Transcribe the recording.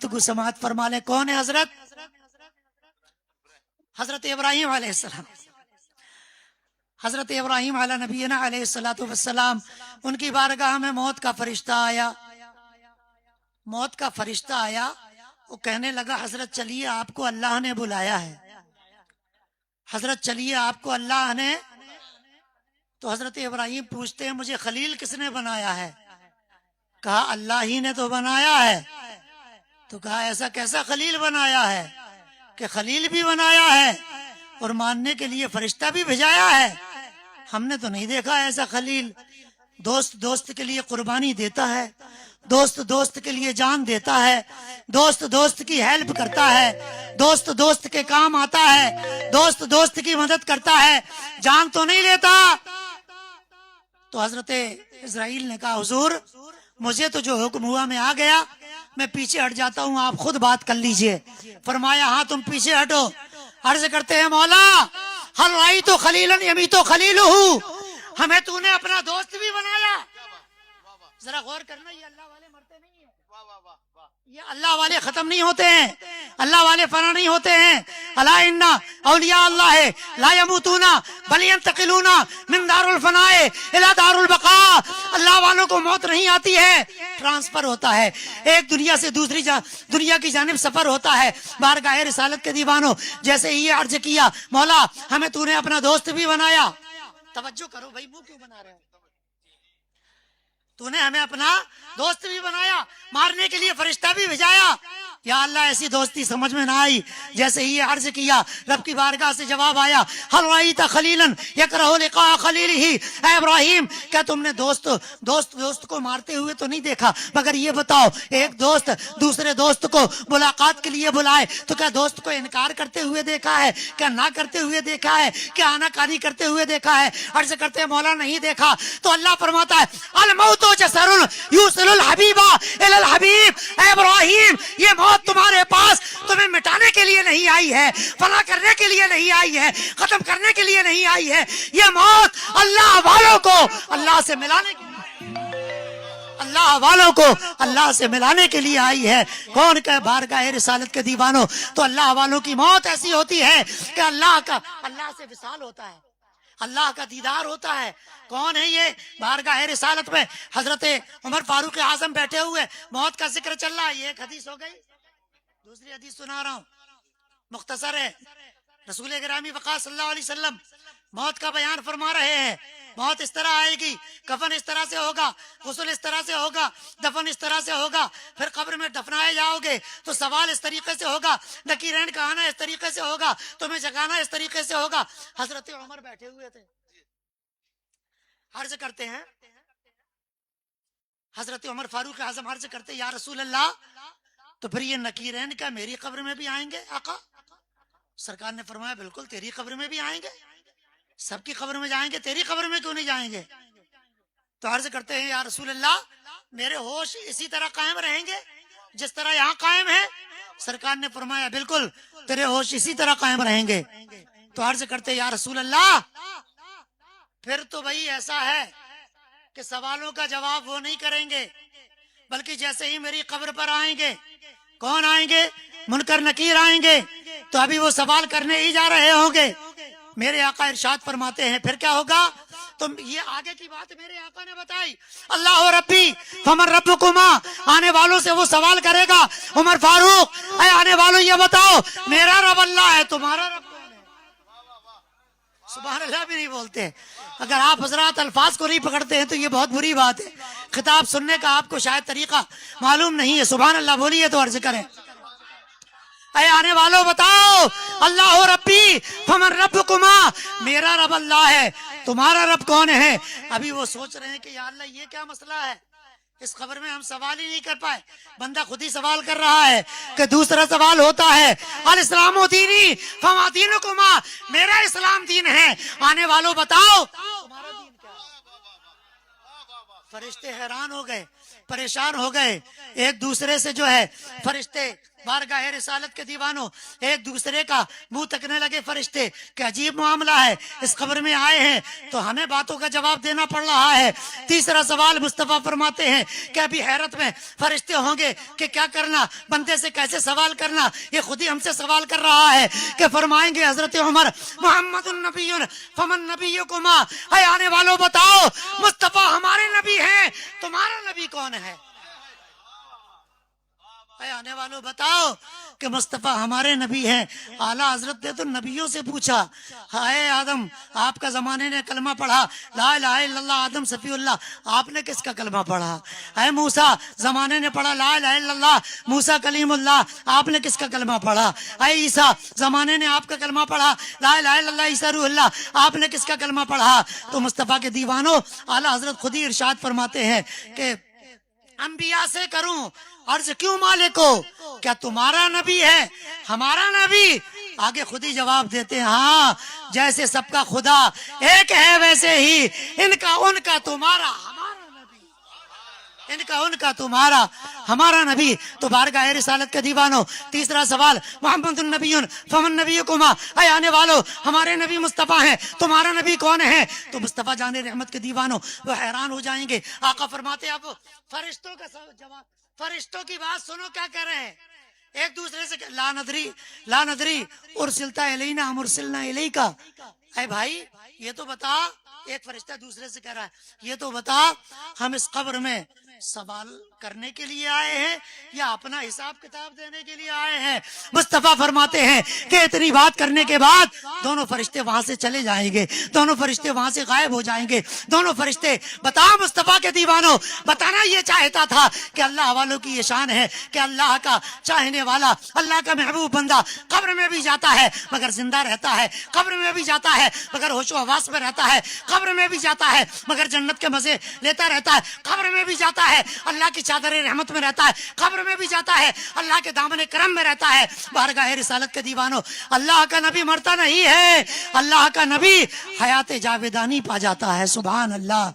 تو سماعت فرما لیں. کون ہے حضرت؟ حضرت ابراہیم علیہ السلام. حضرت ابراہیم علیہ نبینا علیہ الصلوۃ والسلام، ان کی بارگاہ میں موت کا فرشتہ آیا. موت کا فرشتہ آیا، وہ کہنے لگا حضرت چلیے آپ کو اللہ نے بلایا ہے، حضرت چلیے آپ کو اللہ نے. تو حضرت ابراہیم پوچھتے ہیں مجھے خلیل کس نے بنایا ہے؟ کہا اللہ ہی نے تو بنایا ہے. تو کہا ایسا کیسا خلیل بنایا ہے کہ خلیل بھی بنایا ہے اور ماننے کے لیے فرشتہ بھی بھیجایا ہے؟ ہم نے تو نہیں دیکھا ایسا خلیل. دوست دوست کے لیے قربانی دیتا ہے، دوست دوست کے لیے جان دیتا ہے، دوست دوست کی ہیلپ کرتا ہے، دوست دوست کے کام آتا ہے، دوست دوست کی مدد کرتا ہے، جان تو نہیں لیتا. تو حضرت اسرائیل نے کہا حضور مجھے تو جو حکم ہوا میں آ گیا، میں پیچھے ہٹ جاتا ہوں، آپ خود بات کر لیجئے. فرمایا ہاں تم پیچھے ہٹو. عرض کرتے ہیں مولا حل رأیت خلیلا یمیت خلیلہ، ہمیں تو نے اپنا دوست بھی بنایا. ذرا غور کرنا، یہ اللہ والے مرتے نہیں ہیں، یہ اللہ والے ختم نہیں ہوتے ہیں، اللہ والے فنا نہیں ہوتے ہیں. الا ان اولیاء اللہ لا یموتون بل ینتقلون من دار الفناء الى دار البقاء. اللہ والوں کو موت نہیں آتی ہے، ٹرانسفر ہوتا ہے، ایک دنیا سے دوسری دنیا کی جانب سفر ہوتا ہے. بارگاہ رسالت کے دیوانوں جیسے یہ عرض کیا مولا ہمیں تو نے اپنا دوست بھی بنایا. توجہ کرو بھائی، منہ کیوں بنا رہے ہو؟ تو نے ہمیں اپنا دوست بھی بنایا، مارنے کے لیے فرشتہ بھی بھیجایا. یا اللہ ایسی دوستی سمجھ میں نہ آئی. جیسے ہی عرض کیا رب کی بارگاہ سے جواب آیا حل رأیت خلیلا یکرہ لقاء خلیلہ. اے ابراہیم کیا تم نے دوست کو مارتے ہوئے تو نہیں دیکھا، مگر یہ بتاؤ ایک دوست دوسرے دوست کو ملاقات کے لیے بلائے تو کیا دوست کو انکار کرتے ہوئے دیکھا ہے؟ کیا نہ کرتے ہوئے دیکھا ہے؟ کیا آناکاری کرتے ہوئے دیکھا ہے؟ عرض کرتے ہیں مولا نہیں دیکھا. تو اللہ فرماتا ہے الموت جسر یوصل الحبیب الی الحبیب. اے ابراہیم یہ موت تمہارے پاس تمہیں مٹانے کے لیے نہیں آئی ہے، فنا کرنے کے لیے نہیں آئی ہے، ختم کرنے کے لیے نہیں آئی ہے. یہ موت اللہ والوں کو اللہ سے ملانے کے اللہ والوں کو اللہ سے ملانے کے لیے آئی ہے. کون کہ بارگاہ رسالت کے دیوانوں، تو اللہ والوں کی موت ایسی ہوتی ہے کہ اللہ سے وصال ہوتا ہے، اللہ کا دیدار ہوتا ہے. کون ہے یہ؟ بارگاہ رسالت میں حضرت عمر فاروق اعظم بیٹھے ہوئے، موت کا ذکر چل رہا ہے. یہ ایک حدیث ہو گئی، دوسری حدیث سنا رہا ہوں، مختصر ہے. رسول گرامی وقار صلی اللہ علیہ وسلم موت کا بیان فرما رہے ہیں. موت اس طرح آئے گی، کفن اس طرح سے ہوگا، غسل اس طرح سے ہوگا، دفن اس طرح سے ہوگا، پھر قبر میں دفنائے جاؤ گے تو سوال اس طریقے سے ہوگا، نکیرین کا آنا اس طریقے سے ہوگا، تمہیں جگانا اس طریقے سے ہوگا. حضرت عمر بیٹھے ہوئے تھے، عرض کرتے ہیں حضرت عمر فاروق اعظم عرض کرتے یا رسول اللہ تو پھر یہ نکیرین کا میری قبر میں بھی آئیں گے آقا؟ سرکار نے فرمایا بالکل تیری قبر میں بھی آئیں گے، سب کی قبر میں جائیں گے، تیری قبر میں کیوں نہیں جائیں گے؟ تو عرض کرتے ہیں یا رسول اللہ میرے ہوش اسی طرح قائم رہیں گے جس طرح یہاں قائم ہے؟ سرکار نے فرمایا بالکل تیرے ہوش اسی طرح قائم رہیں گے. تو عرض کرتے یا رسول اللہ پھر تو بھائی ایسا ہے کہ سوالوں کا جواب وہ نہیں کریں گے، بلکہ جیسے ہی میری قبر پر آئیں گے، کون آئیں گے؟ منکر نکیر آئیں گے، تو ابھی وہ سوال کرنے ہی جا رہے ہوں گے. میرے آقا ارشاد فرماتے ہیں پھر کیا ہوگا؟ تو یہ آگے کی بات میرے آقا نے بتائی. اللہ ربی فمن ربکما، آنے والوں سے وہ سوال کرے گا عمر فاروق اے آنے والوں یہ بتاؤ میرا رب اللہ ہے، تمہارا رب کون ہے؟ سبحان اللہ بھی نہیں بولتے. اگر آپ حضرات الفاظ کو نہیں پکڑتے ہیں تو یہ بہت بری بات ہے. خطاب سننے کا آپ کو شاید طریقہ معلوم نہیں ہے. سبحان اللہ بولیے تو عرض کریں. اے آنے والوں بتاؤ اللہ ربی فمن ربکما، میرا رب اللہ ہے، تمہارا رب کون ہے؟ ابھی وہ سوچ رہے ہیں کہ یا اللہ یہ کیا مسئلہ ہے، اس خبر میں ہم سوال ہی نہیں کر پائے. بندہ خود ہی سوال کر رہا ہے کہ دوسرا سوال ہوتا ہے الاسلام دینی فما دینکما، میرا اسلام دین ہے، آنے والوں بتاؤ تمہارا دین کیا ہے؟ فرشتے حیران ہو گئے، پریشان ہو گئے، ایک دوسرے سے جو ہے فرشتے بارگاہ رسالت کے دیوانوں، ایک دوسرے کا منہ تکنے لگے فرشتے کہ عجیب معاملہ ہے، اس خبر میں آئے ہیں تو ہمیں باتوں کا جواب دینا پڑ رہا ہے۔ تیسرا سوال مصطفیٰ فرماتے ہیں کہ ابھی حیرت میں فرشتے ہوں گے کہ کیا کرنا، بندے سے کیسے سوال کرنا، یہ خود ہی ہم سے سوال کر رہا ہے کہ فرمائیں گے حضرت عمر محمد النبی فمن نبیکما، اے آنے والوں بتاؤ مصطفیٰ ہمارے نبی ہیں، تمہارا نبی کون ہے؟ اے آنے والوں بتاؤ کہ مصطفیٰ ہمارے نبی ہیں۔ اعلیٰ حضرت نے تو نبیوں سے پوچھا، اے آدم آپ کا زمانے نے کلمہ پڑھا لا الہ الا اللہ، آدم صفی اللہ، آپ نے کس کا کلمہ پڑھا؟ اے موسیٰ زمانے نے پڑھا لا الہ الا اللہ، موسیٰ کلیم اللہ، آپ نے کس کا کلمہ پڑھا؟ اے عیسیٰ زمانے نے آپ کا کلمہ پڑھا لا الہ الا اللہ، عیسیٰ روح اللہ، آپ نے کس کا کلمہ پڑھا؟ تو مصطفیٰ کے دیوانوں، اعلیٰ حضرت خود ہی ارشاد فرماتے ہیں کہ انبیاء سے کروں عرض کیوں مالکو، کیا تمہارا نبی ہے ہمارا نبی؟ آگے خود ہی جواب دیتے ہیں ہاں، جیسے سب کا خدا ایک ہے ویسے ہی ان کا تمہارا ہمارا نبی، ان کا تمہارا ہمارا نبی۔ تو بارگاہ رسالت کے دیوانوں، تیسرا سوال محمد النبی فمن نبیکما، اے آنے والو ہمارے نبی مصطفیٰ ہیں، تمہارا نبی کون ہے؟ تو مصطفیٰ جان رحمت کے دیوانوں وہ حیران ہو جائیں گے۔ آقا فرماتے اب فرشتوں کا جواب، فرشتوں کی بات سنو کیا کہہ رہے ہیں، ایک دوسرے سے لا ندری ارسلتا الینا مرسلنا الیکا، اے بھائی یہ تو بتا، ایک فرشتہ دوسرے سے کہہ رہا ہے یہ تو بتا ہم اس قبر میں سوال کرنے کے لیے آئے ہیں یا اپنا حساب کتاب دینے کے لیے آئے ہیں؟ مصطفیٰ فرماتے ہیں کہ اتنی بات کرنے کے بعد دونوں فرشتے وہاں سے چلے جائیں گے، دونوں فرشتے وہاں سے غائب ہو جائیں گے۔ دونوں فرشتے بتا مصطفیٰ کے دیوانوں، بتانا یہ چاہتا تھا کہ اللہ والوں کی یہ شان ہے کہ اللہ کا چاہنے والا، اللہ کا محبوب بندہ قبر میں بھی جاتا ہے مگر زندہ رہتا ہے، قبر میں بھی جاتا ہے مگر ہوش و حواس میں رہتا ہے، قبر میں بھی جاتا ہے مگر جنت کے مزے لیتا رہتا ہے، قبر میں بھی جاتا ہے اللہ کی چادر رحمت میں رہتا ہے، قبر میں بھی جاتا ہے اللہ کے دامن کرم میں رہتا ہے۔ بارگاہ رسالت کے دیوانوں، اللہ کا نبی مرتا نہیں ہے، اللہ کا نبی حیات جاویدانی پا جاتا ہے۔ سبحان اللہ۔